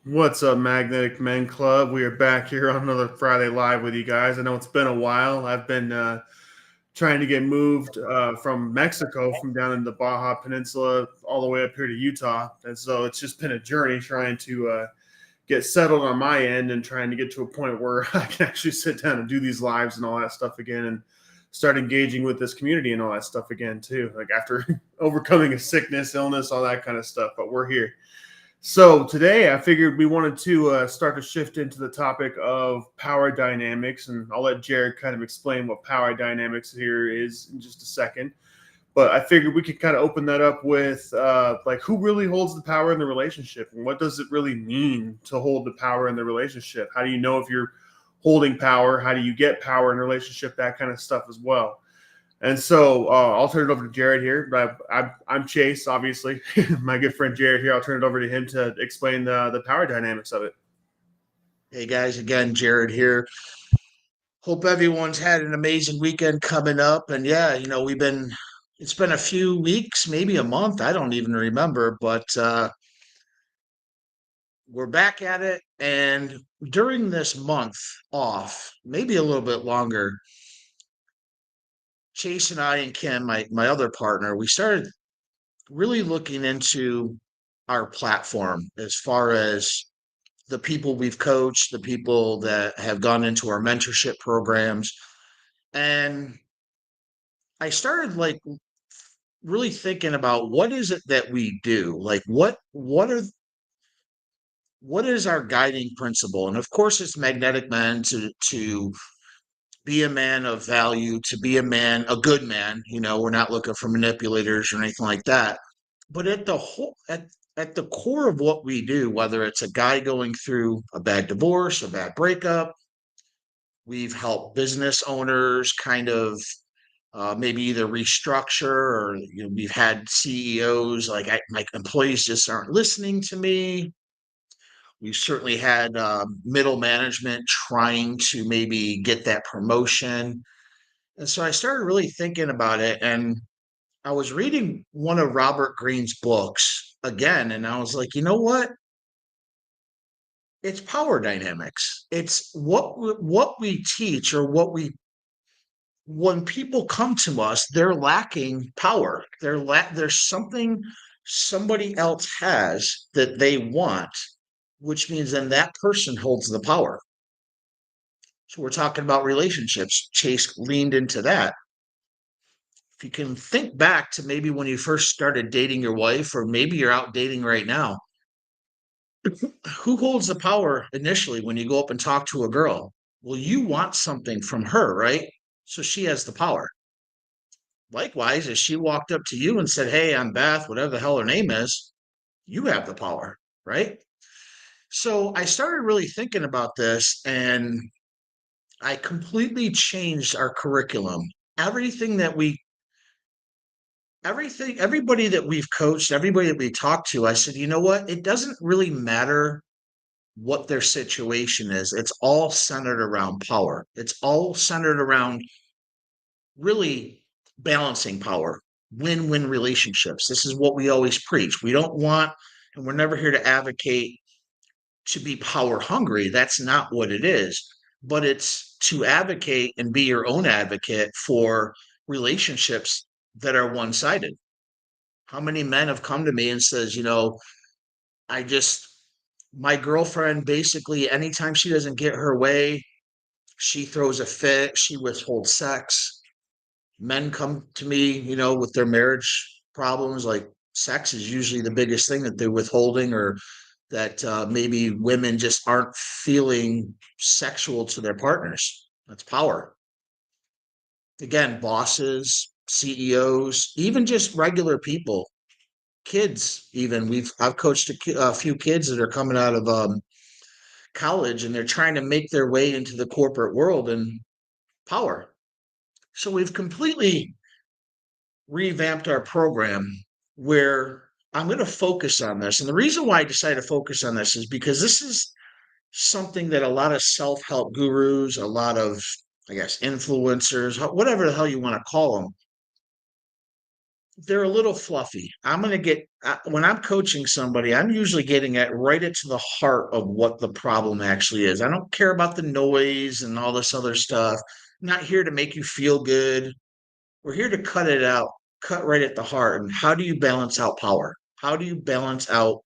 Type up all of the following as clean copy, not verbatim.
What's up, Magnetic Men Club? We are back here on another Friday Live with you guys. I know it's been a while. I've been trying to get moved from Mexico, from down in the Baja Peninsula, all the way up here to Utah. And so it's just been a journey trying to get settled on my end and trying to get to a point where I can actually sit down and do these lives and all that stuff again and start engaging with this community and all that stuff again, too. Like after overcoming a sickness, illness, all that kind of stuff. But we're here. So today I figured we wanted to start to shift into the topic of power dynamics, and I'll let Jared kind of explain what power dynamics here is in just a second. But I figured we could kind of open that up with like who really holds the power in the relationship, and what does it really mean to hold the power in the relationship? How do you know if you're holding power? How do you get power in a relationship? That kind of stuff as well. And so I'll turn it over to Jared here. I'm Chase, obviously. My good friend Jared here. I'll turn it over to him to explain the power dynamics of it. Hey guys, again, Jared here. Hope everyone's had an amazing weekend coming up. And yeah, it's been a few weeks, maybe a month. I don't even remember, but we're back at it. And during this month off, maybe a little bit longer, Chase and I and Kim, my other partner, we started really looking into our platform as far as the people we've coached, the people that have gone into our mentorship programs. And I started like really thinking about what is it that we do? Like what is our guiding principle? And of course it's magnetic man to be a man of value, to be a man, a good man. We're not looking for manipulators or anything like that. But at the core of what we do, whether it's a guy going through a bad divorce, a bad breakup, we've helped business owners kind of maybe either restructure or we've had CEOs like my employees just aren't listening to me. We've certainly had middle management trying to maybe get that promotion. And so I started really thinking about it. And I was reading one of Robert Greene's books again. And I was like, you know what? It's power dynamics. It's what we teach or what we when people come to us, they're lacking power. There's something somebody else has that they want, which means then that person holds the power. So we're talking about relationships. Chase leaned into that. If you can think back to maybe when you first started dating your wife, or maybe you're out dating right now, who holds the power initially when you go up and talk to a girl? Well, you want something from her, right? So she has the power. Likewise, if she walked up to you and said, "Hey, I'm Beth, whatever the hell her name is," you have the power, right? So I started really thinking about this and I completely changed our curriculum. Everything that we, everybody that we've coached, everybody that we talked to, I said, you know what? It doesn't really matter what their situation is. It's all centered around power. It's all centered around really balancing power, win-win relationships. This is what we always preach. We don't want, and we're never here to advocate to be power hungry. That's not what it is. But it's to advocate and be your own advocate for relationships that are one-sided. How many men have come to me and says, I just my girlfriend basically anytime she doesn't get her way, she throws a fit, she withholds sex. Men come to me, with their marriage problems, like sex is usually the biggest thing that they're withholding, or that maybe women just aren't feeling sexual to their partners. That's power. Again, bosses, CEOs, even just regular people, kids. Even I've coached a few kids that are coming out of college and they're trying to make their way into the corporate world and power. So we've completely revamped our program where I'm going to focus on this. And the reason why I decided to focus on this is because this is something that a lot of self-help gurus, a lot of, I guess, influencers, whatever the hell you want to call them, they're a little fluffy. I'm going to get, when I'm coaching somebody, I'm usually getting at right into the heart of what the problem actually is. I don't care about the noise and all this other stuff. I'm not here to make you feel good. We're here to cut it out, cut right at the heart. And how do you balance out power? How do you balance out,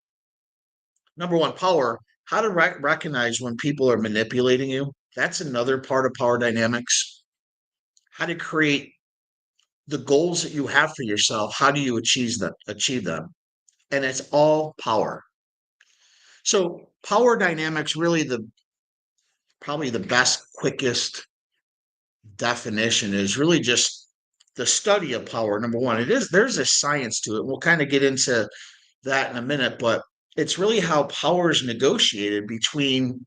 number one, power? How to recognize when people are manipulating you? That's another part of power dynamics. How to create the goals that you have for yourself. How do you achieve them? And it's all power. So power dynamics, really, the probably the best, quickest definition is really just the study of power. Number one, there's a science to it. We'll kind of get into that in a minute, but it's really how power is negotiated between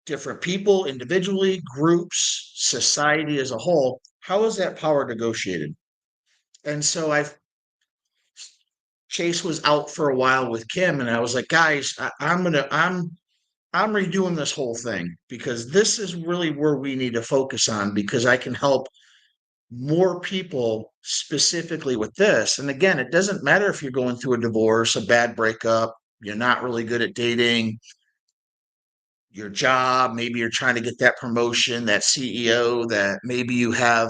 different people, individually, groups, society as a whole. How is that power negotiated? And so I've Chase was out for a while with Kim, and I was like, guys, I'm redoing this whole thing because this is really where we need to focus on because I can help more people specifically with this. And again, it doesn't matter if you're going through a divorce, a bad breakup, you're not really good at dating, your job, maybe you're trying to get that promotion, that CEO, that maybe you have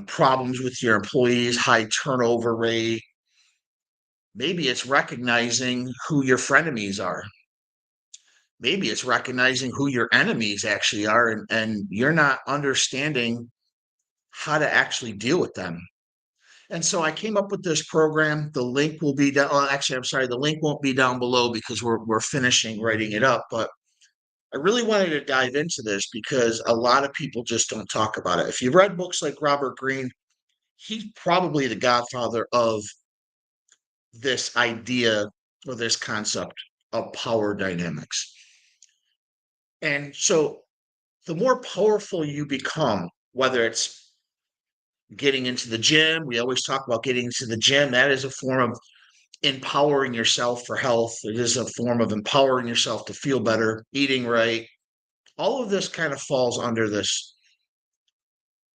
problems with your employees, high turnover rate. Maybe it's recognizing who your frenemies are. Maybe it's recognizing who your enemies actually are, and you're not understanding how to actually deal with them. And so I came up with this program. The link will be down. Well, actually, I'm sorry, the link won't be down below because we're finishing writing it up. But I really wanted to dive into this because a lot of people just don't talk about it. If you've read books like Robert Greene, he's probably the godfather of this idea or this concept of power dynamics. And so the more powerful you become, whether it's getting into the gym, we always talk about getting into the gym. That is a form of empowering yourself for health. It is a form of empowering yourself to feel better, eating right. All of this kind of falls under this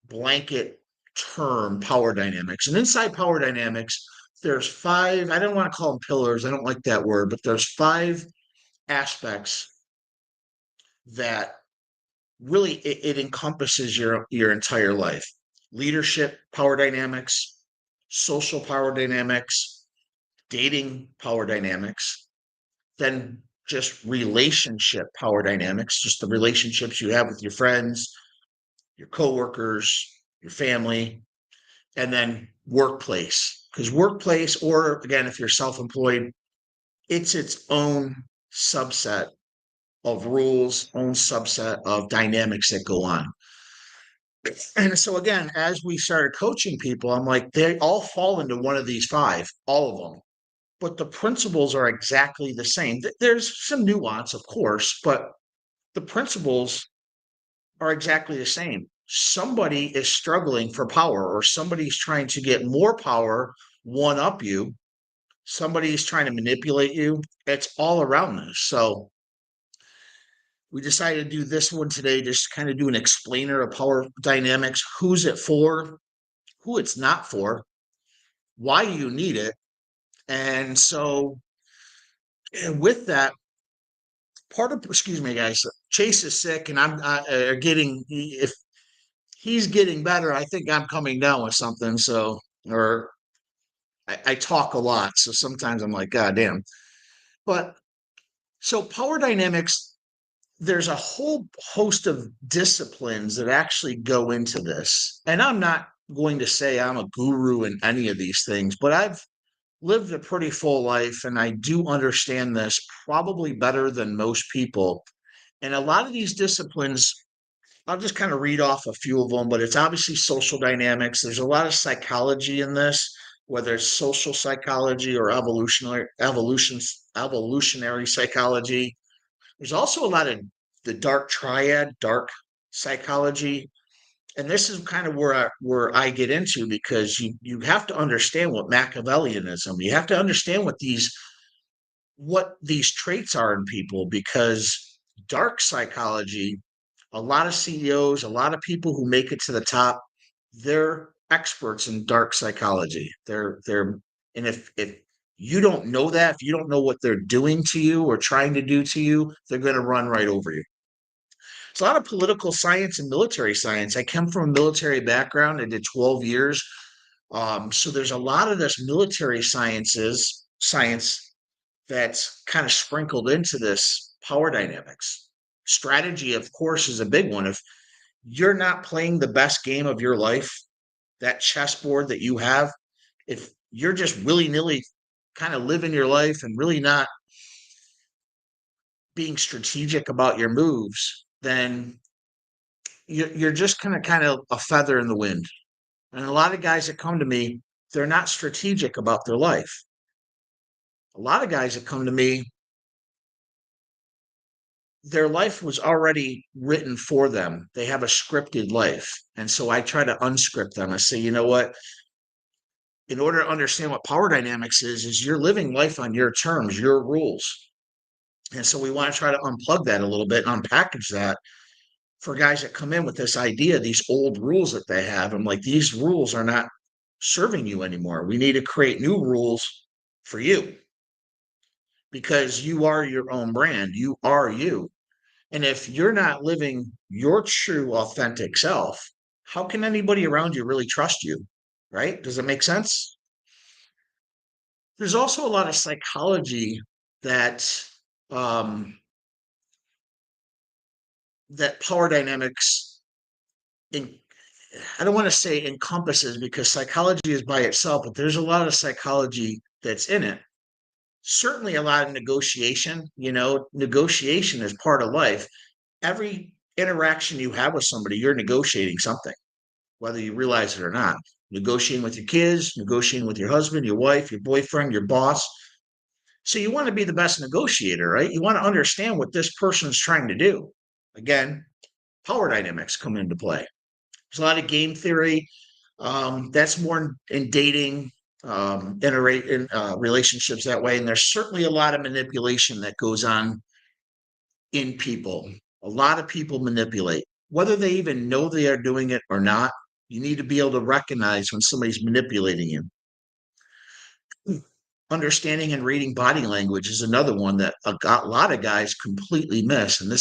blanket term, power dynamics. And inside power dynamics, there's five, I don't want to call them pillars. I don't like that word, but there's five aspects that really it encompasses your entire life. Leadership power dynamics, social power dynamics, dating power dynamics, then just relationship power dynamics, just the relationships you have with your friends, your coworkers, your family, and then workplace. Because workplace, or again, if you're self-employed, it's its own subset of rules, own subset of dynamics that go on. And so again, as we started coaching people, I'm like, they all fall into one of these five, all of them. But the principles are exactly the same. There's some nuance, of course, but the principles are exactly the same. Somebody is struggling for power, or somebody's trying to get more power, one up you. Somebody's trying to manipulate you. It's all around this. So we decided to do this one today, just kind of do an explainer of power dynamics, who's it for, who it's not for, why you need it. And so, and with that, excuse me, guys, Chase is sick, and I'm getting, if he's getting better, I think I'm coming down with something. So, or I talk a lot. So sometimes I'm like, God damn. But so power dynamics, there's a whole host of disciplines that actually go into this. And I'm not going to say I'm a guru in any of these things, but I've lived a pretty full life and I do understand this probably better than most people. And a lot of these disciplines, I'll just kind of read off a few of them, but it's obviously social dynamics. There's a lot of psychology in this, whether it's social psychology or evolutionary psychology. There's also a lot of the dark triad, dark psychology. And this is kind of where I get into, because you have to understand what Machiavellianism, you have to understand what these traits are in people, because dark psychology, a lot of CEOs, a lot of people who make it to the top, they're experts in dark psychology. And if you don't know that, if you don't know what they're doing to you or trying to do to you, they're going to run right over you. It's a lot of political science and military science. I come from a military background. I did 12 years. So there's a lot of this military science that's kind of sprinkled into this power dynamics. Strategy, of course, is a big one. If you're not playing the best game of your life, that chessboard that you have, if you're just willy-nilly kind of living your life and really not being strategic about your moves, then you're just kind of a feather in the wind. And a lot of guys that come to me, they're not strategic about their life. A lot of guys that come to me, their life was already written for them. They have a scripted life. And so I try to unscript them. I say, you know what? In order to understand what power dynamics is you're living life on your terms, your rules. And so we want to try to unplug that a little bit and unpackage that for guys that come in with this idea, these old rules that they have. I'm like, these rules are not serving you anymore. We need to create new rules for you because you are your own brand. You are you. And if you're not living your true, authentic self, how can anybody around you really trust you? Right? Does it make sense? There's also a lot of psychology that um, that power dynamics in, I don't want to say encompasses because psychology is by itself, but there's a lot of psychology that's in it. Certainly a lot of negotiation, negotiation is part of life. Every interaction you have with somebody, you're negotiating something, whether you realize it or not. Negotiating with your kids, negotiating with your husband, your wife, your boyfriend, your boss. So you want to be the best negotiator, right? You want to understand what this person's trying to do. Again, power dynamics come into play. There's a lot of game theory. That's more in dating, in relationships that way. And there's certainly a lot of manipulation that goes on in people. A lot of people manipulate, whether they even know they are doing it or not. You need to be able to recognize when somebody's manipulating you. Understanding and reading body language is another one that a lot of guys completely miss. And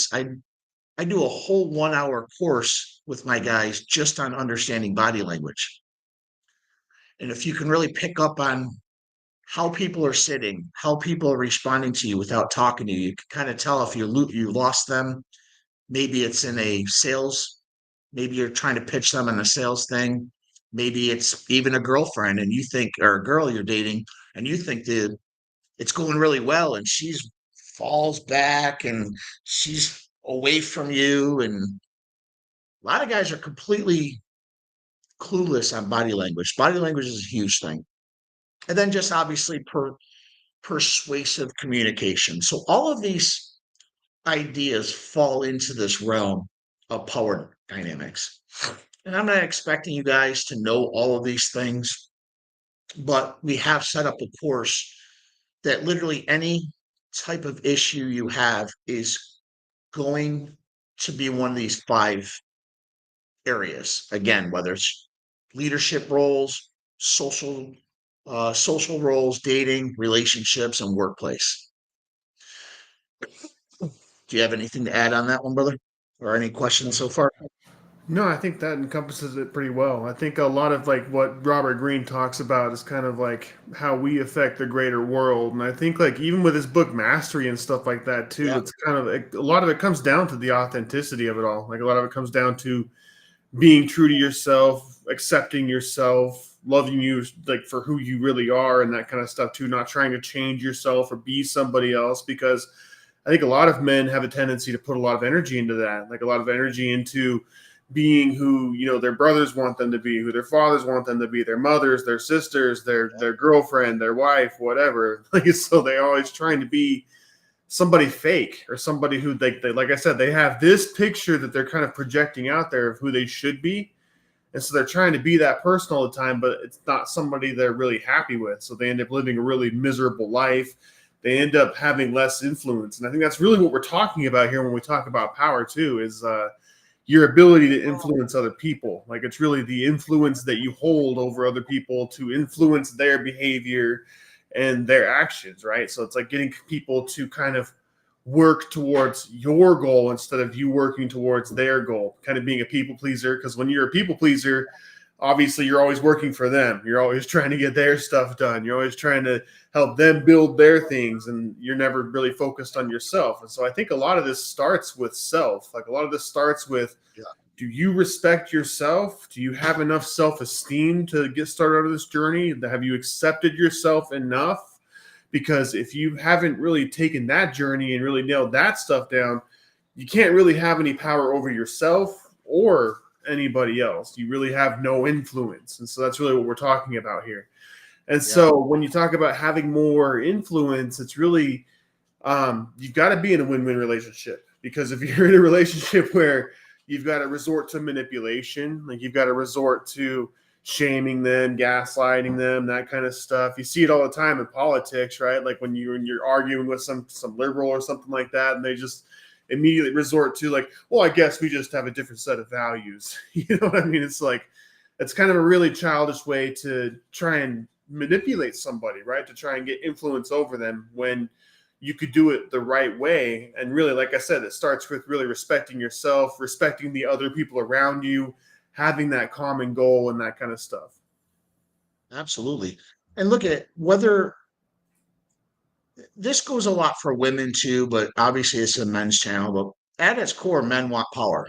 I do a whole 1 hour course with my guys just on understanding body language. And if you can really pick up on how people are sitting, how people are responding to you without talking to you, you can kind of tell if you lost them. Maybe it's in a sales, maybe you're trying to pitch them in a sales thing. Maybe it's even a girlfriend and you think, or a girl you're dating, and you think that it's going really well, and she's falls back and she's away from you. And a lot of guys are completely clueless on body language. Body language is a huge thing. And then just obviously persuasive communication. So all of these ideas fall into this realm of power dynamics. And I'm not expecting you guys to know all of these things, but we have set up a course that literally any type of issue you have is going to be one of these 5 areas. Again, whether it's leadership roles, social roles, dating, relationships, and workplace. Do you have anything to add on that one, brother? Or any questions so far? No, I think that encompasses it pretty well. I think a lot of like what Robert Greene talks about is kind of like how we affect the greater world. And I think like even with his book Mastery and stuff like that too, Yeah. it's kind of like, a lot of it comes down to the authenticity of it all. Like a lot of it comes down to being true to yourself, accepting yourself, loving you like for who you really are and that kind of stuff too, not trying to change yourself or be somebody else, because I think a lot of men have a tendency to put a lot of energy into that, like a lot of energy into being who, their brothers want them to be, who their fathers want them to be, their mothers, their sisters, their girlfriend, their wife, whatever. Like, so they're always trying to be somebody fake or somebody who they like I said, they have this picture that they're kind of projecting out there of who they should be. And so they're trying to be that person all the time, but it's not somebody they're really happy with. So they end up living a really miserable life. They end up having less influence. And I think that's really what we're talking about here when we talk about power too, is your ability to influence other people. Like it's really the influence that you hold over other people to influence their behavior and their actions, right? So it's like getting people to kind of work towards your goal instead of you working towards their goal, kind of being a people pleaser. Because when you're a people pleaser, obviously you're always working for them. You're always trying to get their stuff done. You're always trying to help them build their things, and you're never really focused on yourself. And so I think a lot of this starts with self. Like a lot of this starts with, Yeah. do you respect yourself? Do you have enough self-esteem to get started on this journey? Have you accepted yourself enough? Because if you haven't really taken that journey and really nailed that stuff down, you can't really have any power over yourself or anybody else. You really have no influence. And so that's really what we're talking about here. And Yeah. so when you talk about having more influence, it's really you've got to be in a win-win relationship, because if you're in a relationship where you've got to resort to manipulation, like you've got to resort to shaming them, gaslighting them, that kind of stuff. You see it all the time in politics, right? Like when you're arguing with some liberal or something like that, and they just immediately resort to like, well, I guess we just have a different set of values. You know what I mean? It's like it's kind of a really childish way to try and manipulate somebody, right? To try and get influence over them when you could do it the right way. And really, like I said, it starts with really respecting yourself, respecting the other people around you, having that common goal and that kind of stuff. Absolutely. And look at whether this goes a lot for women too, but obviously it's a men's channel. But at its core, men want power.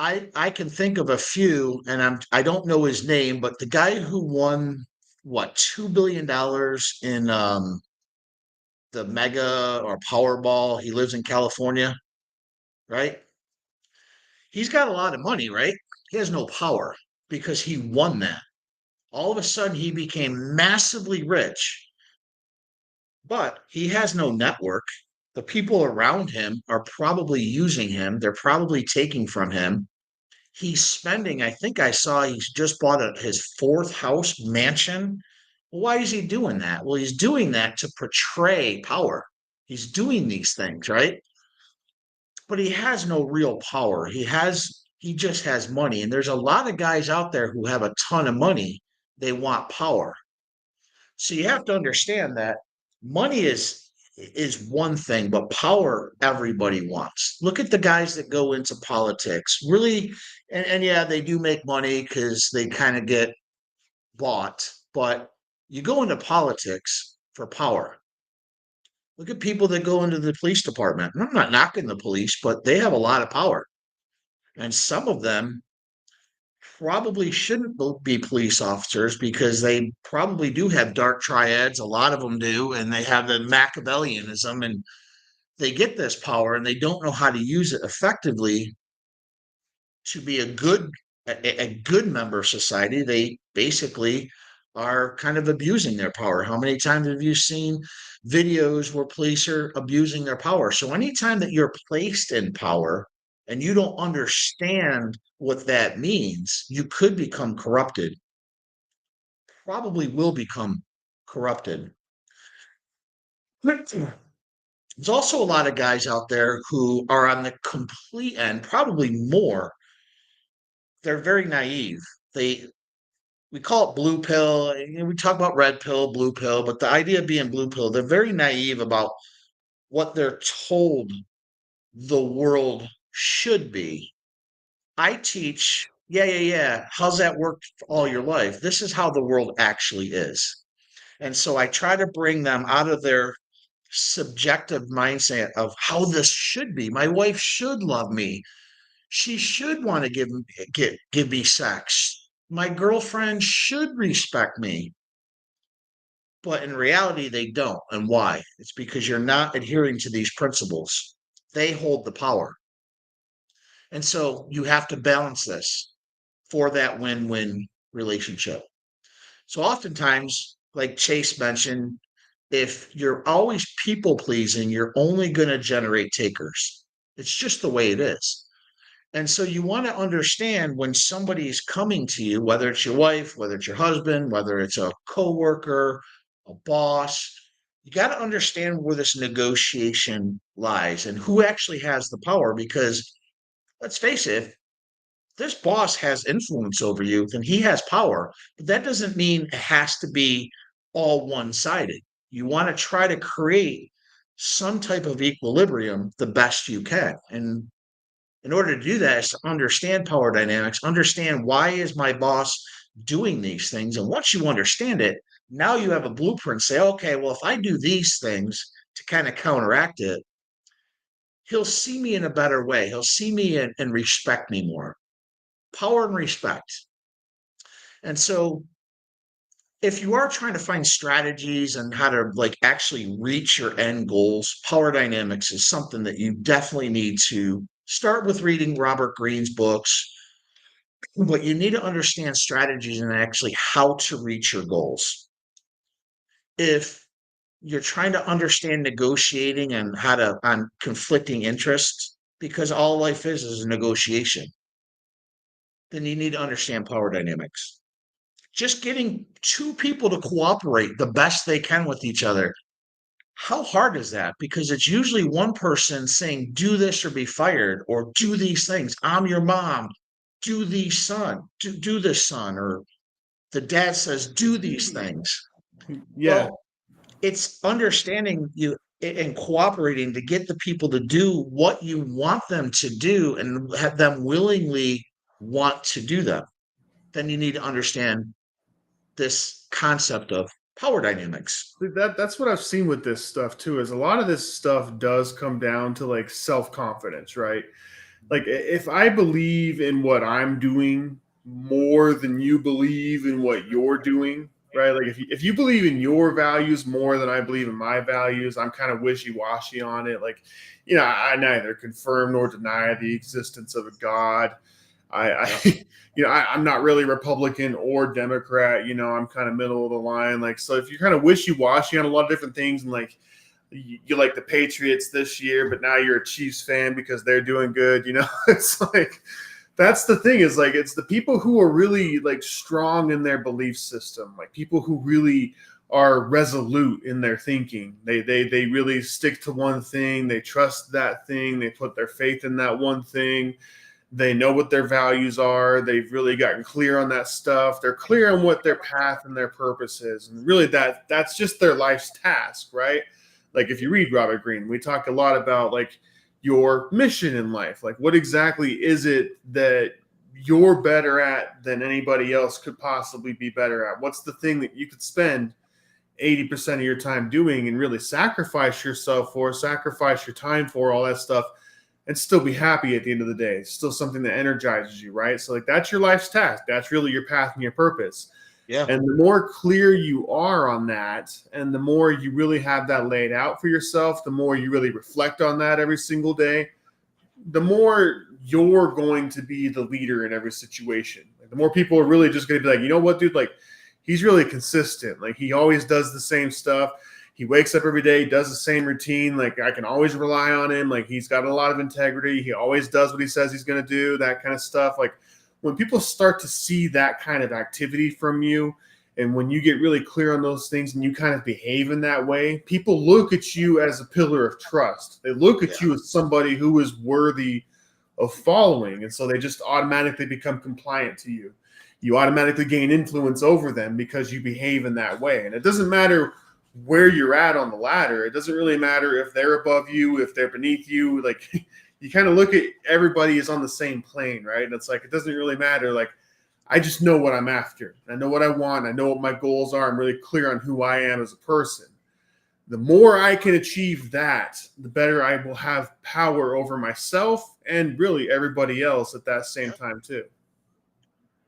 I can think of a few, and I don't know his name, but the guy who won what $2 billion in the Mega or Powerball. He lives in California, right? He's got a lot of money, right? He has no power because he won that. All of a sudden, he became massively rich, but he has no network. The people around him are probably using him, they're probably taking from him. He's spending, I think I saw he's just bought his fourth house mansion. Why is he doing that? Well, he's doing that to portray power. He's doing these things, right? But he has no real power. He just has money. And there's a lot of guys out there who have a ton of money. They want power. So you have to understand that money is one thing, but power everybody wants. Look at the guys that go into politics. Really, and yeah, they do make money because they kind of get bought, but you go into politics for power. Look at people that go into the police department. And I'm not knocking the police, but they have a lot of power. And some of them probably shouldn't be police officers because they probably do have dark triads. A lot of them do. And they have the Machiavellianism, and they get this power and they don't know how to use it effectively to be a good member of society. They basically are kind of abusing their power. How many times have you seen videos where police are abusing their power? So anytime that you're placed in power and you don't understand what that means, you could become corrupted. Probably will become corrupted. There's also a lot of guys out there who are on the complete end, probably more. They're very naive. They We call it blue pill. We talk about red pill, blue pill, but the idea of being blue pill, they're very naive about what they're told the world should be. I teach, yeah. How's that work all your life? This is how the world actually is. And so I try to bring them out of their subjective mindset of how this should be. My wife should love me. She should want to give me sex. My girlfriend should respect me. But in reality, they don't. And why? It's because you're not adhering to these principles. They hold the power. And so you have to balance this for that win win relationship. So oftentimes, like Chase mentioned, if you're always people pleasing, you're only going to generate takers. It's just the way it is. And so you want to understand when somebody is coming to you, whether it's your wife, whether it's your husband, whether it's a coworker, a boss, you got to understand where this negotiation lies and who actually has the power. Because let's face it, if this boss has influence over you, then he has power. But that doesn't mean it has to be all one sided. You want to try to create some type of equilibrium the best you can. And in order to do that is to understand power dynamics, understand why is my boss doing these things. And once you understand it, now you have a blueprint. Say, okay, well, if I do these things to kind of counteract it, he'll see me in a better way. He'll see me and respect me more. Power and respect. And so if you are trying to find strategies and how to like actually reach your end goals, power dynamics is something that you definitely need to start with reading Robert Greene's books, but you need to understand strategies and actually how to reach your goals. If you're trying to understand negotiating and how to on conflicting interests, because all life is a negotiation, then you need to understand power dynamics. Just getting two people to cooperate the best they can with each other. How hard is that? Because it's usually one person saying, do this or be fired, or do these things. I'm your mom. Do these, son. Do this, son. Or the dad says, do these things. Yeah. Well, it's understanding you and cooperating to get the people to do what you want them to do and have them willingly want to do them. Then you need to understand this concept of power dynamics. That's what I've seen with this stuff too, is a lot of this stuff does come down to like self-confidence, right? Like if I believe in what I'm doing more than you believe in what you're doing, right? Like if you believe in your values more than I believe in my values, I'm kind of wishy-washy on it. Like, I neither confirm nor deny the existence of a God. Yep. I I'm not really Republican or Democrat. I'm kind of middle of the line. Like, so if you're kind of wishy-washy on a lot of different things, and like you like the Patriots this year, but now you're a Chiefs fan because they're doing good. It's like that's the thing, is like it's the people who are really like strong in their belief system, like people who really are resolute in their thinking. They really stick to one thing. They trust that thing. They put their faith in that one thing. They know what their values are. They've really gotten clear on that stuff. They're clear on what their path and their purpose is. And really that's just their life's task, right? Like if you read Robert Greene, we talk a lot about like your mission in life. Like what exactly is it that you're better at than anybody else could possibly be better at? What's the thing that you could spend 80% of your time doing and really sacrifice yourself for, sacrifice your time for, all that stuff, and still be happy at the end of the day? It's still something that energizes you, right? So like that's your life's task. That's really your path and your purpose. Yeah. And the more clear you are on that, and the more you really have that laid out for yourself, the more you really reflect on that every single day, the more you're going to be the leader in every situation. Like the more people are really just going to be like, you know what, dude, like he's really consistent. Like he always does the same stuff. He wakes up every day, does the same routine. Like I can always rely on him. Like he's got a lot of integrity. He always does what he says he's going to do, that kind of stuff. Like when people start to see that kind of activity from you, and when you get really clear on those things and you kind of behave in that way, people look at you as a pillar of trust. They look Yeah. at you as somebody who is worthy of following. And so they just automatically become compliant to you. You automatically gain influence over them because you behave in that way. And it doesn't matter where you're at on the ladder. It doesn't really matter if they're above you, if they're beneath you. Like you kind of look at everybody is on the same plane, right? And it's like, it doesn't really matter. Like I just know what I'm after. I know what I want. I know what my goals are. I'm really clear on who I am as a person. The more I can achieve that, the better I will have power over myself and really everybody else at that same time too.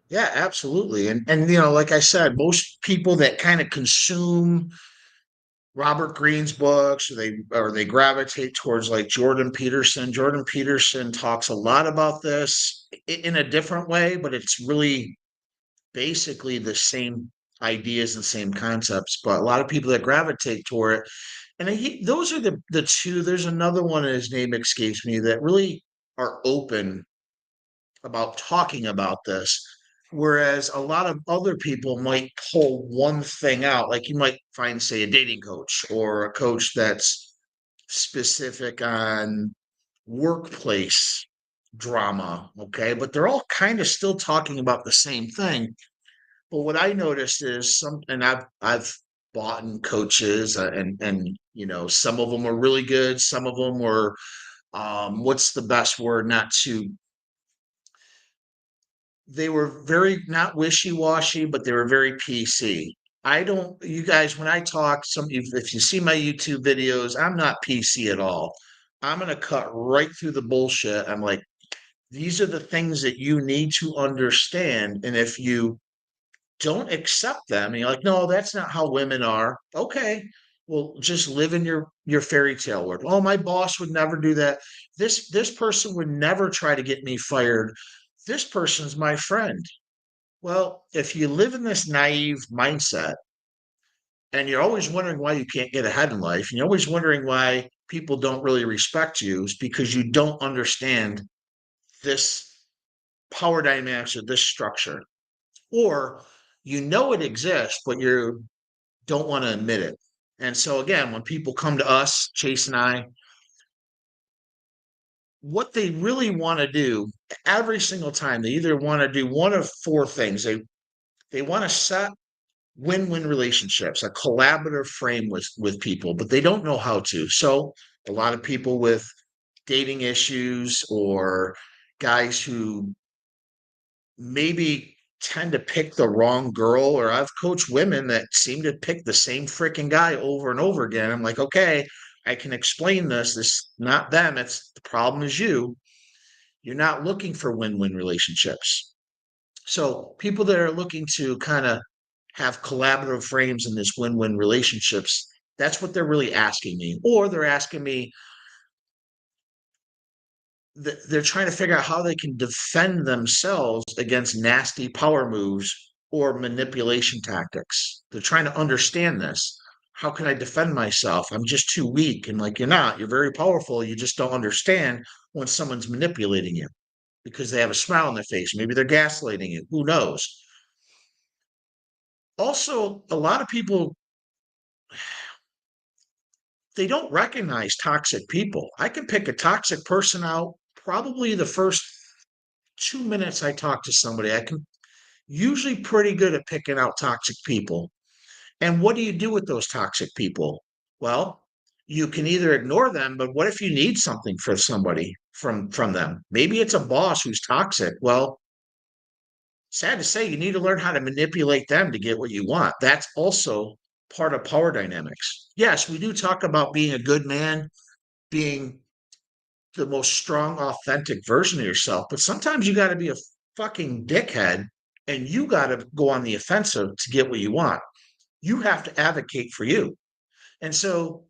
Yeah, absolutely. And like I said, most people that kind of consume Robert Greene's books, or they gravitate towards like Jordan Peterson. Jordan Peterson talks a lot about this in a different way, but it's really basically the same ideas and same concepts. But a lot of people that gravitate toward it, and those are the two. There's another one, and his name escapes me, that really are open about talking about this. Whereas a lot of other people might pull one thing out, like you might find, say, a dating coach or a coach that's specific on workplace drama. Okay. But they're all kind of still talking about the same thing. But what I noticed is and I've bought in coaches and, some of them are really good. Some of them were, what's the best word? They were very not wishy-washy, but they were very PC. I don't, you guys, when I talk, if you see my YouTube videos, I'm not PC at all. I'm going to cut right through the bullshit. I'm like, these are the things that you need to understand. And if you don't accept them, and you're like, no, that's not how women are. Okay, well, just live in your fairy tale world. Oh, my boss would never do that. This person would never try to get me fired. This person's my friend. Well, if you live in this naive mindset and you're always wondering why you can't get ahead in life, and you're always wondering why people don't really respect you, is because you don't understand this power dynamics or this structure. Or you know it exists, but you don't want to admit it. And so again, when people come to us, Chase and I, what they really want to do every single time, they either want to do one of four things. They want to set win-win relationships, a collaborative frame with people, but they don't know how to. So a lot of people with dating issues or guys who maybe tend to pick the wrong girl, or I've coached women that seem to pick the same freaking guy over and over again. I'm like, okay, I can explain this. This not them. It's the problem is you. You're not looking for win-win relationships. So people that are looking to kind of have collaborative frames in this win-win relationships, that's what they're really asking me. Or they're asking me, they're trying to figure out how they can defend themselves against nasty power moves or manipulation tactics. They're trying to understand this. How can I defend myself? I'm just too weak. And like, you're not, you're very powerful. You just don't understand when someone's manipulating you because they have a smile on their face. Maybe they're gaslighting you. Who knows? Also, a lot of people, they don't recognize toxic people. I can pick a toxic person out probably the first 2 minutes I talk to somebody. I can usually pretty good at picking out toxic people. And what do you do with those toxic people? Well, you can either ignore them, but what if you need something for somebody from them? Maybe it's a boss who's toxic. Well, sad to say, you need to learn how to manipulate them to get what you want. That's also part of power dynamics. Yes, we do talk about being a good man, being the most strong, authentic version of yourself, but sometimes you got to be a fucking dickhead and you got to go on the offensive to get what you want. You have to advocate for you. And so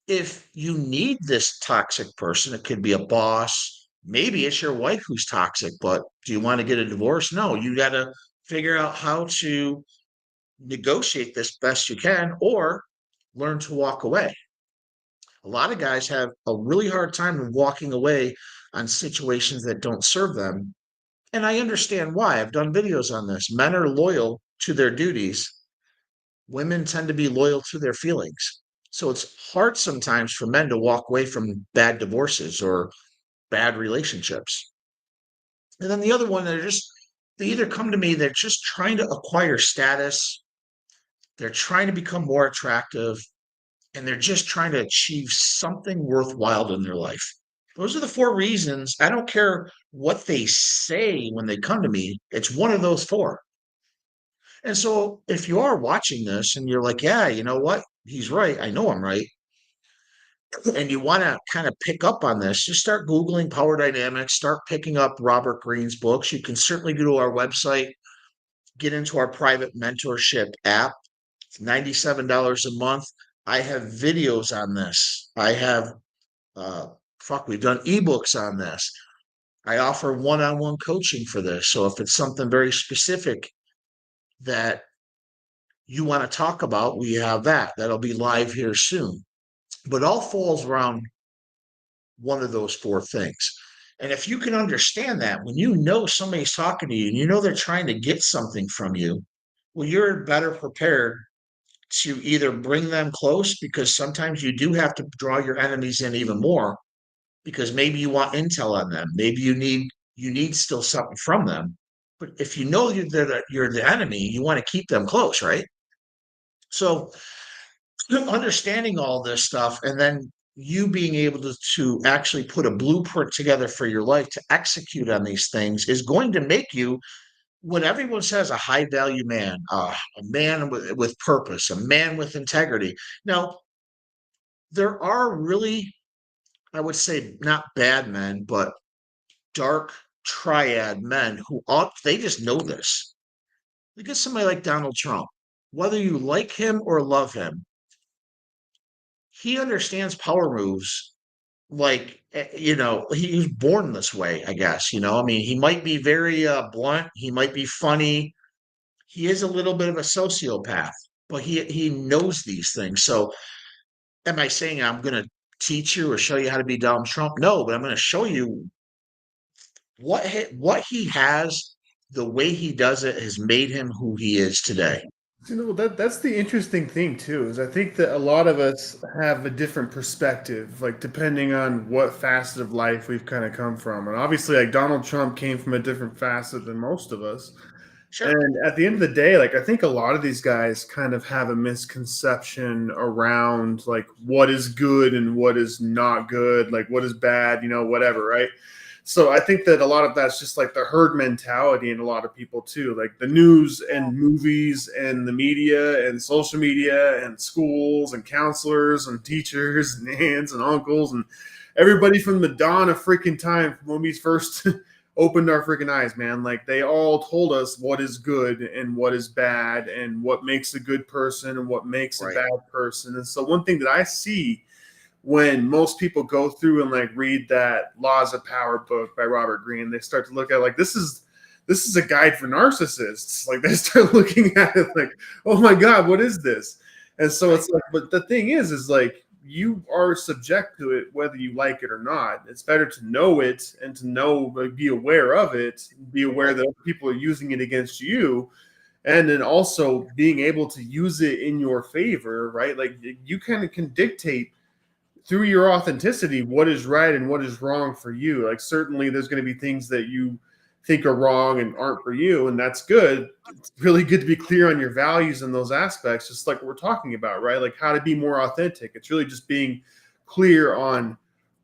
if you need this toxic person, it could be a boss. Maybe it's your wife who's toxic, but do you want to get a divorce? No, you got to figure out how to negotiate this best you can or learn to walk away. A lot of guys have a really hard time walking away on situations that don't serve them. And I understand why. I've done videos on this. Men are loyal to their duties. Women tend to be loyal to their feelings. So it's hard sometimes for men to walk away from bad divorces or bad relationships. And then the other one, they either come to me, they're just trying to acquire status, they're trying to become more attractive, and they're just trying to achieve something worthwhile in their life. Those are the four reasons. I don't care what they say when they come to me, it's one of those four. And so if you are watching this and you're like, yeah, you know what? He's right. I know I'm right. And you want to kind of pick up on this, just start Googling power dynamics, start picking up Robert Greene's books. You can certainly go to our website, get into our private mentorship app. It's $97 a month. I have videos on this. I have, we've done ebooks on this. I offer one-on-one coaching for this. So if it's something very specific that you want to talk about, we have that. That'll be live here soon. But all falls around one of those four things. And if you can understand that, when you know somebody's talking to you and you know they're trying to get something from you, well, you're better prepared to either bring them close, because sometimes you do have to draw your enemies in even more, because maybe you want intel on them, maybe you need still something from them. But if you know you're the enemy, you want to keep them close, right? So understanding all this stuff, and then you being able to actually put a blueprint together for your life to execute on these things is going to make you what everyone says, a high value man, a man with purpose, a man with integrity. Now, there are really, I would say, not bad men, but dark triad men who ought, they just know this. Look at somebody like Donald Trump. Whether you like him or love him, he understands power moves. Like, he was born this way, I guess. I mean, he might be very blunt, he might be funny, he is a little bit of a sociopath, but he knows these things. So am I saying I'm going to teach you or show you how to be Donald Trump? No, but I'm going to show you what he has. The way he does it has made him who he is today. That's the interesting thing too, is I think that a lot of us have a different perspective, like depending on what facet of life we've kind of come from. And obviously, like Donald Trump came from a different facet than most of us. Sure. And at the end of the day, like I think a lot of these guys kind of have a misconception around like what is good and what is not good, like what is bad, whatever, right? So I think that a lot of that's just like the herd mentality in a lot of people too, like the news and movies and the media and social media and schools and counselors and teachers and aunts and uncles and everybody from the dawn of freaking time from when we first opened our freaking eyes, man. Like they all told us what is good and what is bad and what makes a good person and what makes a Right. bad person. And so one thing that I see when most people go through and like read that Laws of Power book by Robert Greene, they start to look at like this is a guide for narcissists. Like they start looking at it like, oh my God, what is this? And so Right. it's like, but the thing is like you are subject to it whether you like it or not. It's better to know it and to know, like, be aware of it, be aware Right. that other people are using it against you, and then also being able to use it in your favor, right? Like you kind of can dictate through your authenticity what is right and what is wrong for you. Like certainly there's going to be things that you think are wrong and aren't for you, and that's good. It's really good to be clear on your values in those aspects, just like we're talking about, right? Like how to be more authentic. It's really just being clear on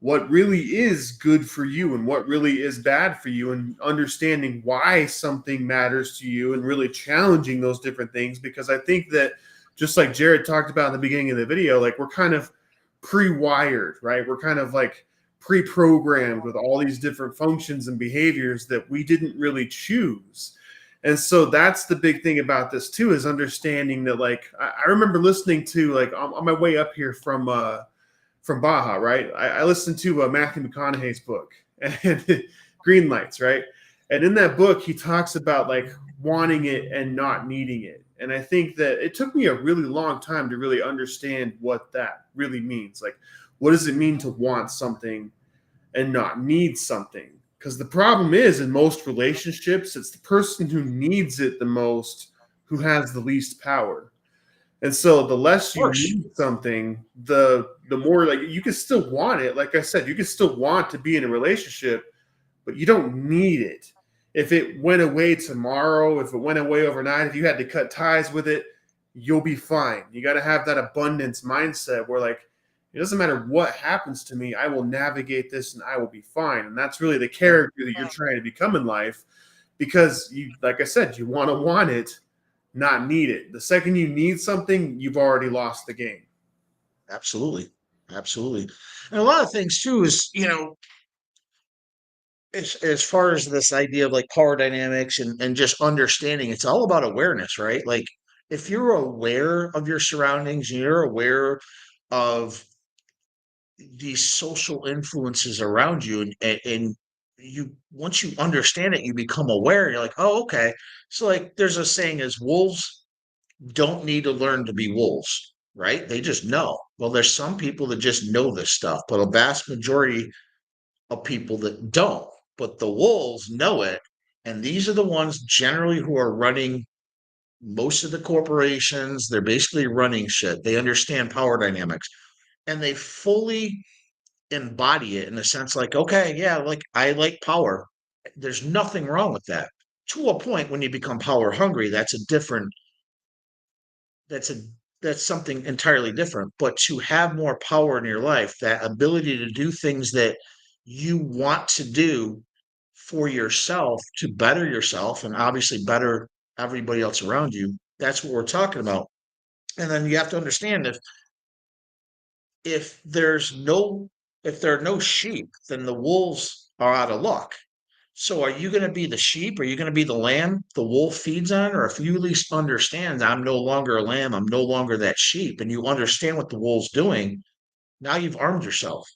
what really is good for you and what really is bad for you, and understanding why something matters to you and really challenging those different things. Because I think that just like Jared talked about in the beginning of the video, like we're kind of pre-wired, right? We're kind of like pre-programmed with all these different functions and behaviors that we didn't really choose. And so that's the big thing about this too, is understanding that like I remember listening to like on my way up here from Baja, right? I listened to Matthew McConaughey's book and Green Lights, right? And in that book, he talks about like wanting it and not needing it. And I think that it took me a really long time to really understand what that really means. Like, what does it mean to want something and not need something? Because the problem is in most relationships, it's the person who needs it the most who has the least power. And so the Of less you course. need something, the more like you can still want it. Like I said, you can still want to be in a relationship, but you don't need it. If it went away tomorrow, if it went away overnight, if you had to cut ties with it, you'll be fine. You got to have that abundance mindset where like it doesn't matter what happens to me, I will navigate this and I will be fine. And that's really the Yeah. character that you're trying to become in life, because you, like I said, you want it, not need it. The second you need something, you've already lost the game. Absolutely. Absolutely. And a lot of things too is, as far as this idea of like power dynamics and just understanding, it's all about awareness, right? Like if you're aware of your surroundings and you're aware of these social influences around you, and you, once you understand it, you become aware, you're like, oh, okay. So like there's a saying, is wolves don't need to learn to be wolves, right? They just know. Well, there's some people that just know this stuff, but a vast majority of people that don't, but the wolves know it. And these are the ones generally who are running most of the corporations. They're basically running shit. They understand power dynamics and they fully embody it in a sense like, okay, yeah, like I like power. There's nothing wrong with that. To a point, when you become power hungry, that's a that's something entirely different. But to have more power in your life, that ability to do things that you want to do for yourself to better yourself and obviously better everybody else around you, that's what we're talking about. And then you have to understand, if there's no if there are no sheep, then the wolves are out of luck. So are you going to be the sheep? Are you going to be the lamb the wolf feeds on? Or if you at least understand, I'm no longer a lamb, I'm no longer that sheep, and you understand what the wolf's doing, now you've armed yourself.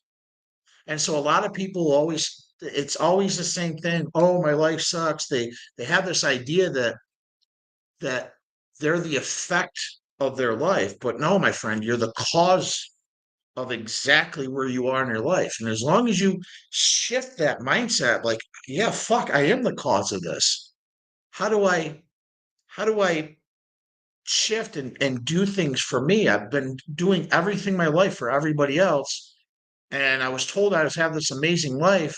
And so a lot of people always, it's always the same thing. Oh, my life sucks. They have this idea that they're the effect of their life. But no, my friend, you're the cause of exactly where you are in your life. And as long as you shift that mindset, like, yeah, fuck, I am the cause of this. How do I how do I shift and do things for me? I've been doing everything my life for everybody else. And I was told I was having this amazing life,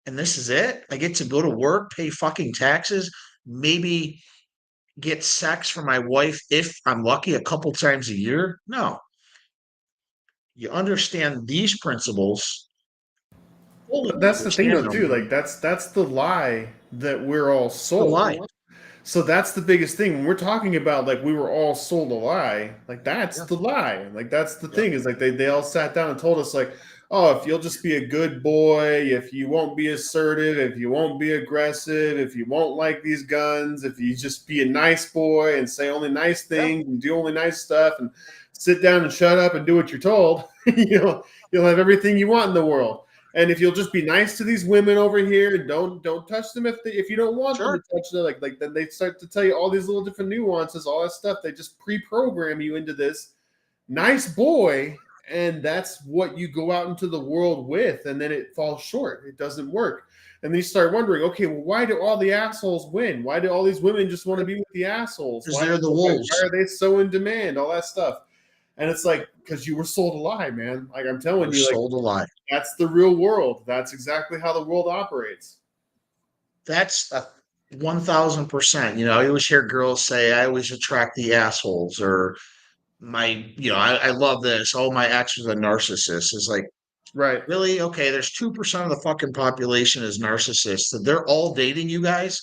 and this is it. I get to go to work, pay fucking taxes, maybe get sex from my wife if I'm lucky a couple times a year. No, you understand these principles, fully But that's the thing, understand though, them. too. Like that's the lie that we're all The sold. lie. So that's the biggest thing when we're talking about like we were all sold a lie. Like that's Yeah, the lie. Like that's the yeah, thing is like they all sat down and told us like, oh, if you'll just be a good boy, if you won't be assertive, if you won't be aggressive, if you won't like these guns, if you just be a nice boy and say only nice yeah, things and do only nice stuff and sit down and shut up and do what you're told, you'll have everything you want in the world. And if you'll just be nice to these women over here and don't touch them if you don't want them to sure, touch them, like then they start to tell you all these little different nuances, all that stuff. They just pre-program you into this nice boy, and that's what you go out into the world with, and then it falls short. It doesn't work. And then you start wondering, okay, well, why do all the assholes win? Why do all these women just want to be with the assholes? because they're the wolves. Why are they so in demand? All that stuff. And it's like, because you were sold a lie, man. Like I'm telling We're you, like sold a lie. that's the real world. That's exactly how the world operates. That's a 1000%. I always hear girls say, I always attract the assholes, or I love this. Oh, my ex was a narcissist. It's like, Right. really? Okay, there's 2% of the fucking population is narcissists. So they're all dating you guys.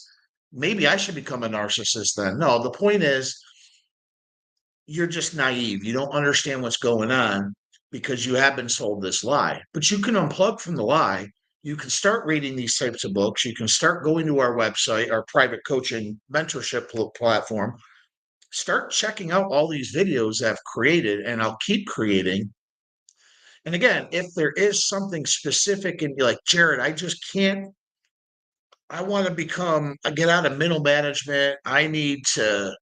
Maybe I should become a narcissist then. No, the point is, you're just naive. You don't understand what's going on because you have been sold this lie. But you can unplug from the lie. You can start reading these types of books. You can start going to our website, our private coaching mentorship platform. Start checking out all these videos I've created and I'll keep creating. And again, if there is something specific and you're like, Jared, I just can't, I want to get out of middle management. I want to,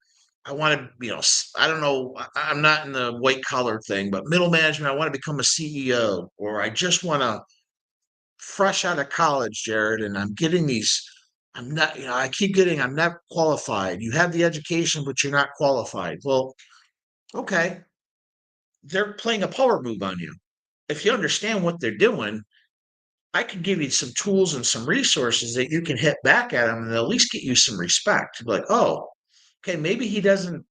I don't know, I'm not in the white collar thing, but middle management, I want to become a CEO, or I just want to, fresh out of college, Jared, and I'm getting these, I'm not, I keep getting, I'm not qualified. You have the education, but you're not qualified. Well, okay, they're playing a power move on you. If you understand what they're doing, I could give you some tools and some resources that you can hit back at them and at least get you some respect. Like, oh, okay, maybe he doesn't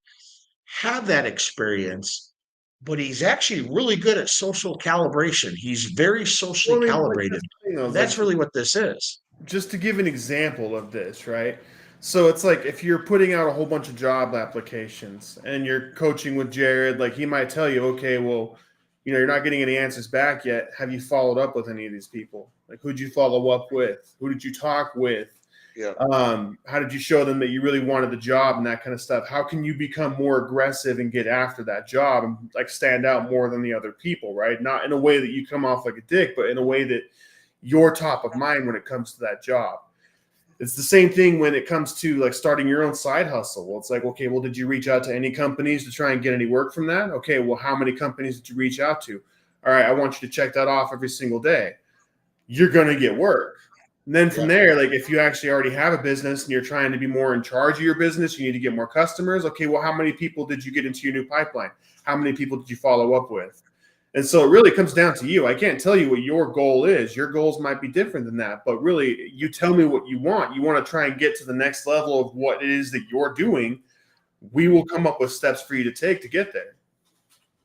have that experience, but he's actually really good at social calibration. He's very socially Well, I mean, like calibrated. that's the thing, though, And is like that's really what this is. just to give an example of this, right? So it's like if you're putting out a whole bunch of job applications and you're coaching with Jared, like he might tell you, okay, well, you're not getting any answers back yet. Have you followed up with any of these people? Like, who'd you follow up with? Who did you talk with? Yeah. How did you show them that you really wanted the job and that kind of stuff? How can you become more aggressive and get after that job and like stand out more than the other people, right? Not in a way that you come off like a dick, but in a way that you're top of mind when it comes to that job. It's the same thing when it comes to like starting your own side hustle. Well, it's like, okay, well, did you reach out to any companies to try and get any work from that? Okay, well, how many companies did you reach out to? All right, I want you to check that off every single day. you're going to get work. And then from Yeah. there, like if you actually already have a business and you're trying to be more in charge of your business, you need to get more customers. Okay, well, how many people did you get into your new pipeline? How many people did you follow up with? And so it really comes down to you. I can't tell you what your goal is. Your goals might be different than that, but really you tell me what you want. You want to try and get to the next level of what it is that you're doing. We will come up with steps for you to take to get there.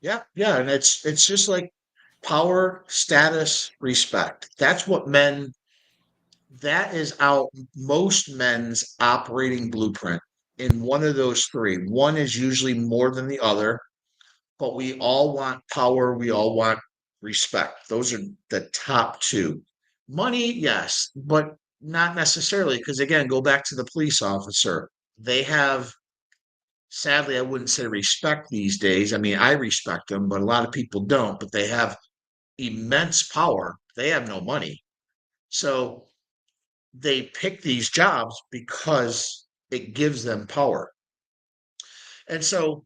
Yeah. Yeah. And it's just like power, status, respect. That's what that is out most men's operating blueprint in one of those three. One is usually more than the other, but we all want power. We all want respect. Those are the top two. Money, yes, but not necessarily. Because again, go back to the police officer. They have, sadly, I wouldn't say respect these days. I mean, I respect them, but a lot of people don't. But they have immense power. They have no money. So they pick these jobs because it gives them power. And so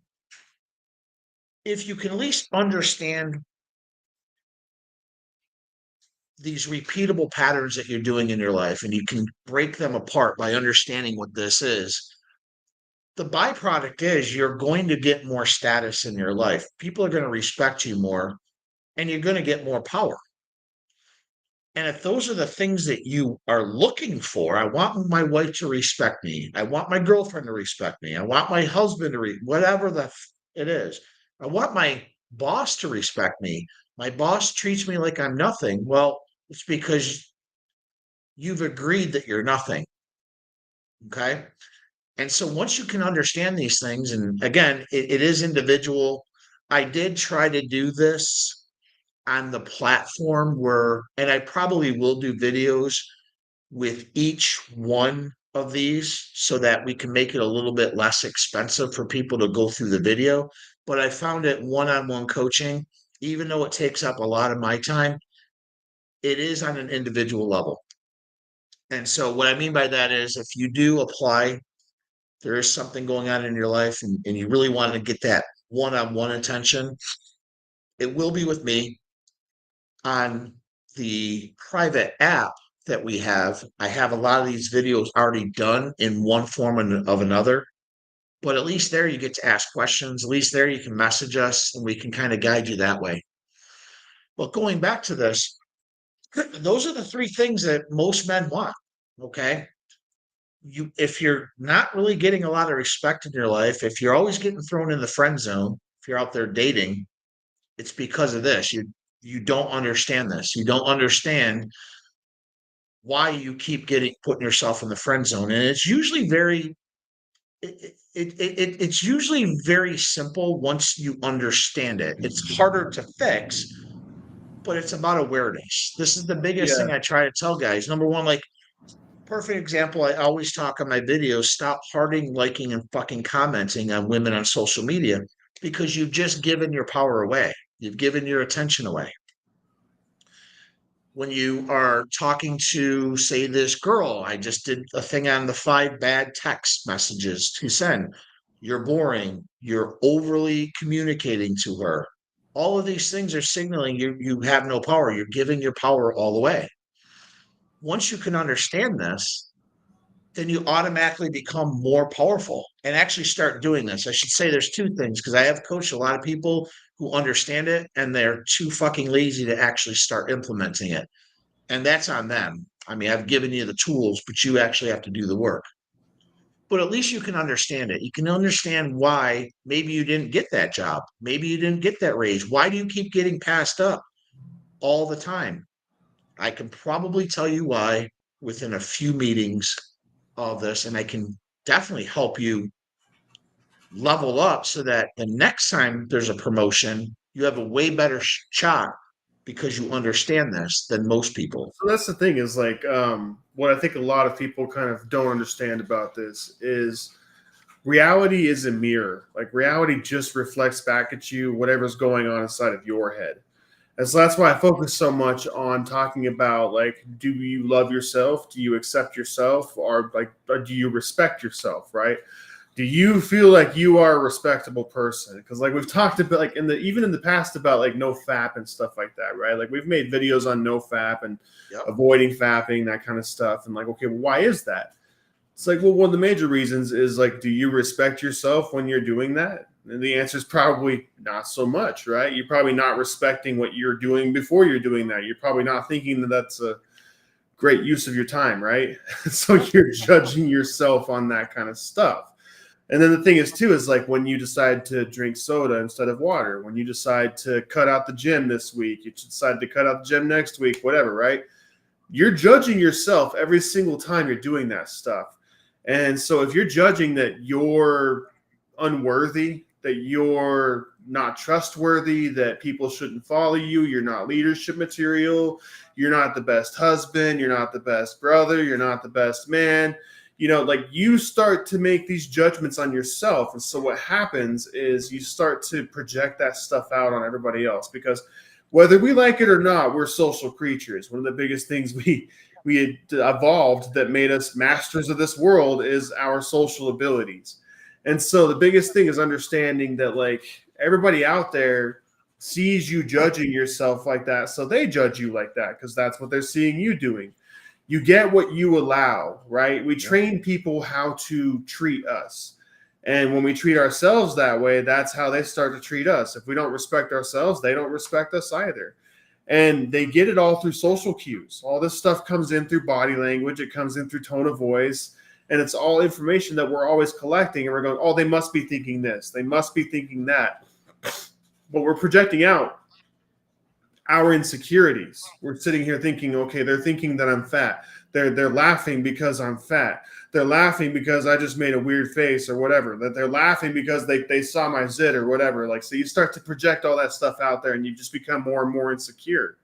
if you can at least understand these repeatable patterns that you're doing in your life and you can break them apart by understanding what this is, the byproduct is you're going to get more status in your life. People are going to respect you more and you're going to get more power. And if those are the things that you are looking for, I want my wife to respect me. I want my girlfriend to respect me. I want my husband to whatever it is. I want my boss to respect me. My boss treats me like I'm nothing. Well, it's because you've agreed that you're nothing. Okay. And so once you can understand these things, and again, it is individual. I did try to do this on the platform where, and I probably will do videos with each one of these so that we can make it a little bit less expensive for people to go through the video. But I found it one-on-one coaching, even though it takes up a lot of my time, it is on an individual level. And so what I mean by that is if you do apply, there is something going on in your life and you really want to get that one-on-one attention, it will be with me on the private app that we have. I have a lot of these videos already done in one form of another, but at least there you get to ask questions. At least there you can message us and we can kind of guide you that way. But going back to this, those are the three things that most men want. Okay. If you're not really getting a lot of respect in your life, if you're always getting thrown in the friend zone, if you're out there dating, it's because of this. You don't understand this. You don't understand why you keep putting yourself in the friend zone. And it's usually it's usually very simple once you understand it. It's harder to fix, but it's about awareness. This is the biggest Yeah. thing I try to tell guys. Number one, like perfect example, I always talk on my videos, stop hearting, liking, and fucking commenting on women on social media because you've just given your power away. You've given your attention away. When you are talking to, say, this girl, I just did a thing on the 5 bad text messages to send. You're boring. You're overly communicating to her. All of these things are signaling you have no power. You're giving your power all away. Once you can understand this, then you automatically become more powerful and actually start doing this. I should say there's two things because I have coached a lot of people who understand it and they're too fucking lazy to actually start implementing it. And that's on them. I mean, I've given you the tools, but you actually have to do the work. But at least you can understand it. You can understand why maybe you didn't get that job. Maybe you didn't get that raise. Why do you keep getting passed up all the time? I can probably tell you why within a few meetings of this, and I can definitely help you level up so that the next time there's a promotion, you have a way better shot because you understand this than most people. So that's the thing is like what I think a lot of people kind of don't understand about this is reality is a mirror. Like reality just reflects back at you whatever's going on inside of your head. And so that's why I focus so much on talking about like, do you love yourself? Do you accept yourself? Or do you respect yourself? Right? do you feel like you are a respectable person? Because like we've talked about, like even in the past about like no fap and stuff like that, right? Like we've made videos on no fap and Yep. avoiding fapping, that kind of stuff, and like, okay, well, why is that? It's like, well, one of the major reasons is like, do you respect yourself when you're doing that? And the answer is probably not so much, right? You're probably not respecting what you're doing before you're doing that. You're probably not thinking that that's a great use of your time, right? So you're judging yourself on that kind of stuff. And then the thing is, too, is like when you decide to drink soda instead of water, when you decide to cut out the gym this week, you decide to cut out the gym next week, whatever, right? You're judging yourself every single time you're doing that stuff. And so if you're judging that you're unworthy, that you're not trustworthy, that people shouldn't follow you, you're not leadership material, you're not the best husband, you're not the best brother, you're not the best man, like you start to make these judgments on yourself. And so what happens is you start to project that stuff out on everybody else, because whether we like it or not, we're social creatures. One of the biggest things we had evolved that made us masters of this world is our social abilities. And so the biggest thing is understanding that like everybody out there sees you judging yourself like that, so they judge you like that because that's what they're seeing you doing. You get what you allow, right? We train people how to treat us. And when we treat ourselves that way, that's how they start to treat us. If we don't respect ourselves, they don't respect us either. And they get it all through social cues. All this stuff comes in through body language. It comes in through tone of voice. And it's all information that we're always collecting. And we're going, oh, they must be thinking this. They must be thinking that. But we're projecting out our insecurities. We're sitting here thinking, okay, they're thinking that I'm fat. They're laughing because I'm fat. They're laughing because I just made a weird face or whatever. That they're laughing because they saw my zit or whatever. Like, so you start to project all that stuff out there and you just become more and more insecure.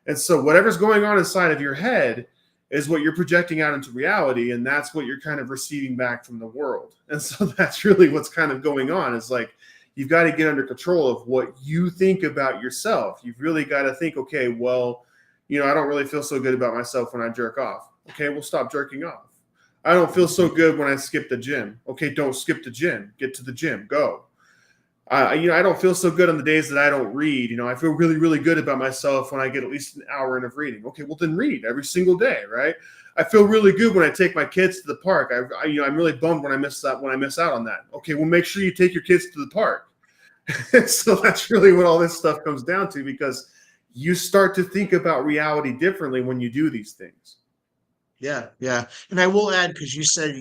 And so whatever's going on inside of your head is what you're projecting out into reality. And that's what you're kind of receiving back from the world. And so that's really what's kind of going on, is like, you've got to get under control of what you think about yourself. You've really got to think, okay, well, I don't really feel so good about myself when I jerk off. Okay, well, stop jerking off. I don't feel so good when I skip the gym. Okay, don't skip the gym. Get to the gym. Go. I don't feel so good on the days that I don't read. I feel really, really good about myself when I get at least an hour in of reading. Okay, well, then read every single day, right? I feel really good when I take my kids to the park. I'm really bummed when I miss out on that. Okay, well, make sure you take your kids to the park. So that's really what all this stuff comes down to, because you start to think about reality differently when you do these things. Yeah, yeah. And I will add, because you said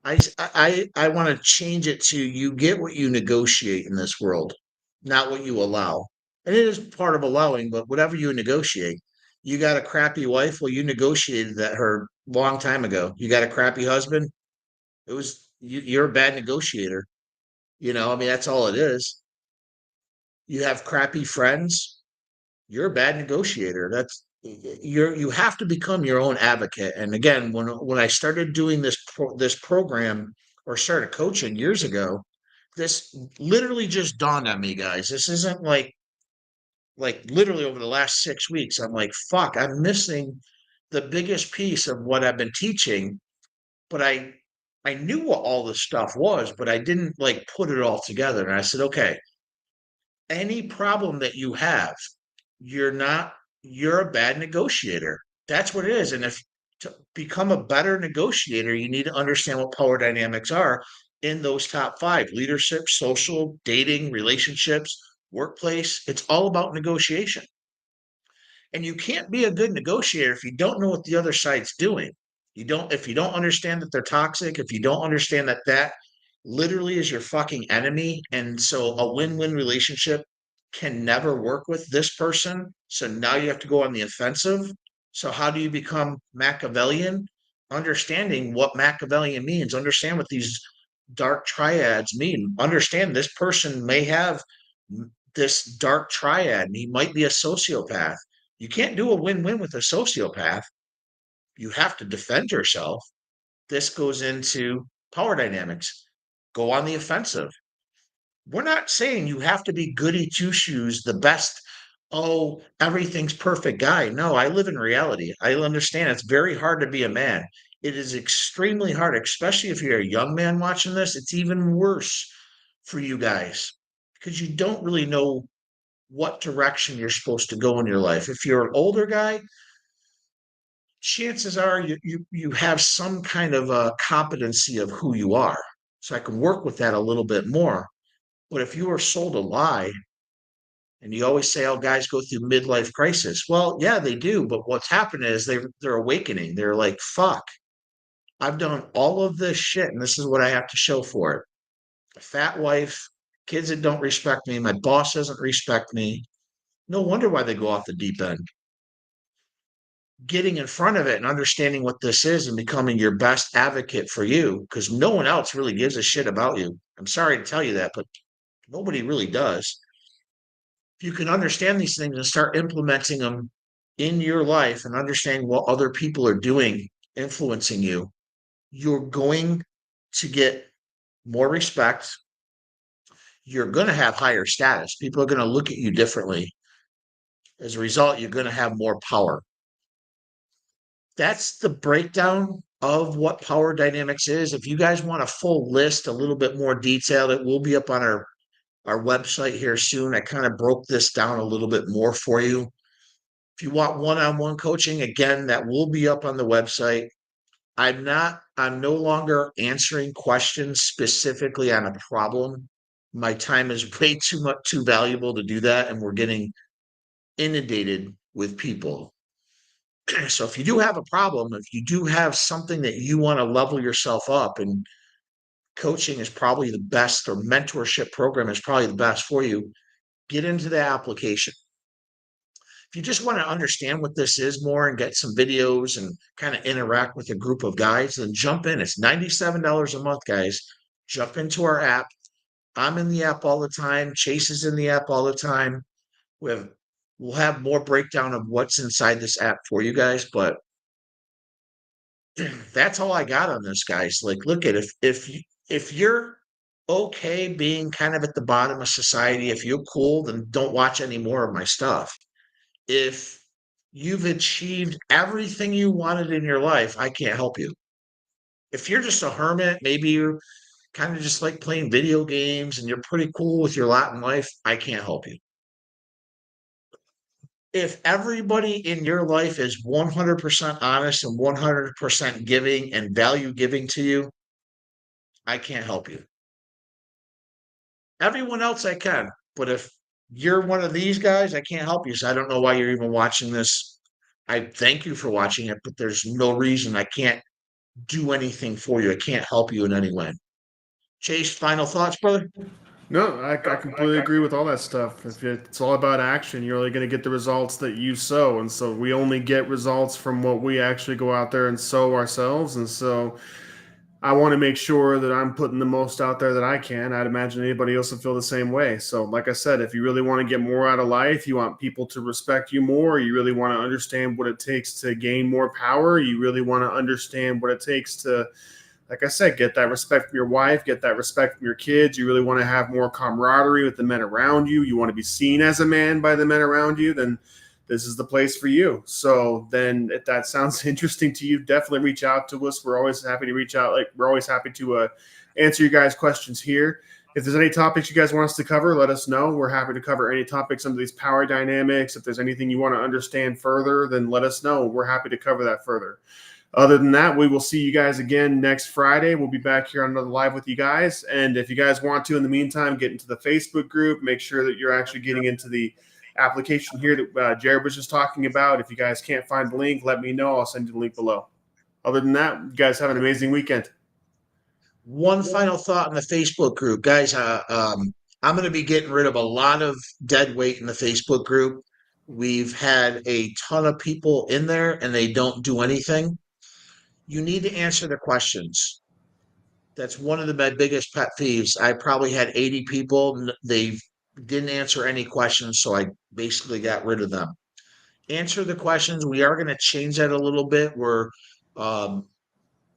I want to change it to, you get what you negotiate in this world, not what you allow. And it is part of allowing, but whatever you negotiate. You got a crappy wife, well, you negotiated that her long time ago. You got a crappy husband, you're a bad negotiator. I mean, that's all it is. You have crappy friends, you're a bad negotiator. You have to become your own advocate. And again, when I started doing this program, or started coaching years ago, this literally just dawned on me, guys. This isn't like literally over the last 6 weeks. I'm like, fuck, I'm missing the biggest piece of what I've been teaching. But I knew what all this stuff was, but I didn't like put it all together. And I said, okay, any problem that you have, you're a bad negotiator. That's what it is. And if to become a better negotiator, you need to understand what power dynamics are in those top five: leadership, social, dating, relationships, workplace. It's all about negotiation. And you can't be a good negotiator if you don't know what the other side's doing. If you don't understand that they're toxic, if you don't understand that literally is your fucking enemy. And so a win-win relationship can never work with this person. So now you have to go on the offensive. So how do you become Machiavellian? Understanding what Machiavellian means, understand what these dark triads mean. Understand this person may have this dark triad, and he might be a sociopath. You can't do a win-win with a sociopath. You have to defend yourself. This goes into power dynamics. Go on the offensive. We're not saying you have to be goody two shoes, the best, oh, everything's perfect guy. No, I live in reality. I understand it's very hard to be a man. it is extremely hard, especially if you're a young man watching this. It's even worse for you guys because you don't really know what direction you're supposed to go in your life. If you're an older guy, chances are you have some kind of a competency of who you are. So I can work with that a little bit more. But if you are sold a lie and you always say, oh, guys go through midlife crisis. Well, yeah, they do. But what's happened is they're awakening. They're like, fuck, I've done all of this shit and this is what I have to show for it. A fat wife, kids that don't respect me, my boss doesn't respect me. No wonder why they go off the deep end. Getting in front of it and understanding what this is and becoming your best advocate for you, because no one else really gives a shit about you. I'm sorry to tell you that, but nobody really does. If you can understand these things and start implementing them in your life and understand what other people are doing, influencing you, you're going to get more respect. You're going to have higher status. People are going to look at you differently. As a result, you're going to have more power. That's the breakdown of what power dynamics is. If you guys want a full list, a little bit more detailed, it will be up on our website here soon. I kind of broke this down a little bit more for you. If you want one-on-one coaching, again, that will be up on the website. I'm no longer answering questions specifically on a problem. My time is way too valuable to do that, and we're getting inundated with people. So if you do have a problem, if you do have something that you want to level yourself up, and coaching is probably the best, or mentorship program is probably the best for you, get into the application. If you just want to understand what this is more and get some videos and kind of interact with a group of guys, then jump in. It's $97 a month, guys. Jump into our app. I'm in the app all the time. Chase is in the app all the time. We have, we'll have more breakdown of what's inside this app for you guys, but that's all I got on this, guys. Like, look at, if you're okay being kind of at the bottom of society, if you're cool, then don't watch any more of my stuff. If you've achieved everything you wanted in your life, I can't help you. If you're just a hermit, maybe you're kind of just like playing video games and you're pretty cool with your lot in life, I can't help you. If everybody in your life is 100% honest and 100% giving and value giving to you, I can't help you. Everyone else I can, but if you're one of these guys, I can't help you. So I don't know why you're even watching this. I thank you for watching it, but there's no reason I can't do anything for you. I can't help you in any way. Chase, final thoughts, brother? No, I completely agree with all that stuff. If it's all about action, you're only going to get the results that you sow. And so we only get results from what we actually go out there and sow ourselves. And so I want to make sure that I'm putting the most out there that I can. I'd imagine anybody else would feel the same way. So, like I said, if you really want to get more out of life, you want people to respect you more, you really want to understand what it takes to gain more power, you really want to understand what it takes to, like I said, get that respect from your wife, get that respect from your kids. You really want to have more camaraderie with the men around you. You want to be seen as a man by the men around you. Then this is the place for you. So then if that sounds interesting to you, definitely reach out to us. We're always happy to reach out. Like, we're always happy to answer you guys' questions here. If there's any topics you guys want us to cover, let us know. We're happy to cover any topics under these power dynamics. If there's anything you want to understand further, then let us know. We're happy to cover that further. Other than that, we will see you guys again next Friday. We'll be back here on another live with you guys. And if you guys want to, in the meantime, get into the Facebook group, make sure that you're actually getting into the application here that Jared was just talking about. If you guys can't find the link, let me know. I'll send you the link below. Other than that, you guys have an amazing weekend. One final thought in the Facebook group, guys. I'm going to be getting rid of a lot of dead weight in the Facebook group. We've had a ton of people in there and they don't do anything. You need to answer the questions. That's one of my biggest pet peeves. I probably had 80 people. They didn't answer any questions, so I basically got rid of them. Answer the questions. We are going to change that a little bit. Um,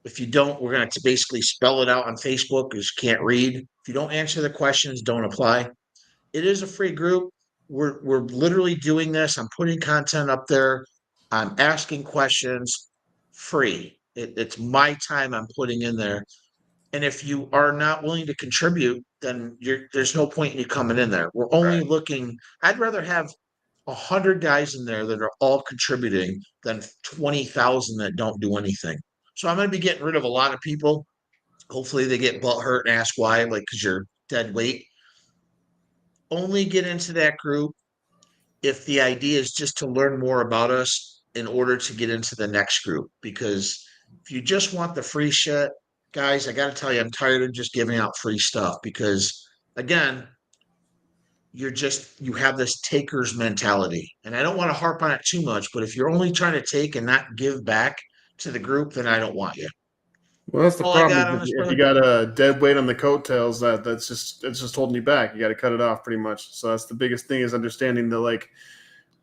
if you don't, we're going to basically spell it out on Facebook because you can't read. If you don't answer the questions, don't apply. It is a free group. We're literally doing this. I'm putting content up there. I'm asking questions free. It's my time I'm putting in there. And if you are not willing to contribute, then there's no point in you coming in there. We're only looking, I'd rather have 100 guys in there that are all contributing than 20,000 that don't do anything. So I'm going to be getting rid of a lot of people. Hopefully they get butt hurt and ask why, like, because you're dead weight. Only get into that group if the idea is just to learn more about us in order to get into the next group. Because if you just want the free shit, guys, I got to tell you, I'm tired of just giving out free stuff because, again, you have this taker's mentality. And I don't want to harp on it too much, but if you're only trying to take and not give back to the group, then I don't want you. Well, that's the All I problem. got on Is this, if you brother. got a dead weight on the coattails, it's just holding you back. You got to cut it off pretty much. So that's the biggest thing is understanding that like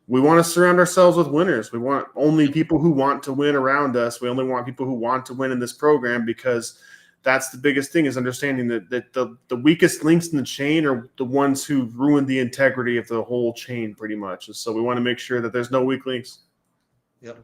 we want to surround ourselves with winners. We want only people who want to win around us. We only want people who want to win in this program because that's the biggest thing is understanding that the weakest links in the chain are the ones who ruin the integrity of the whole chain pretty much. And so we want to make sure that there's no weak links. Yep.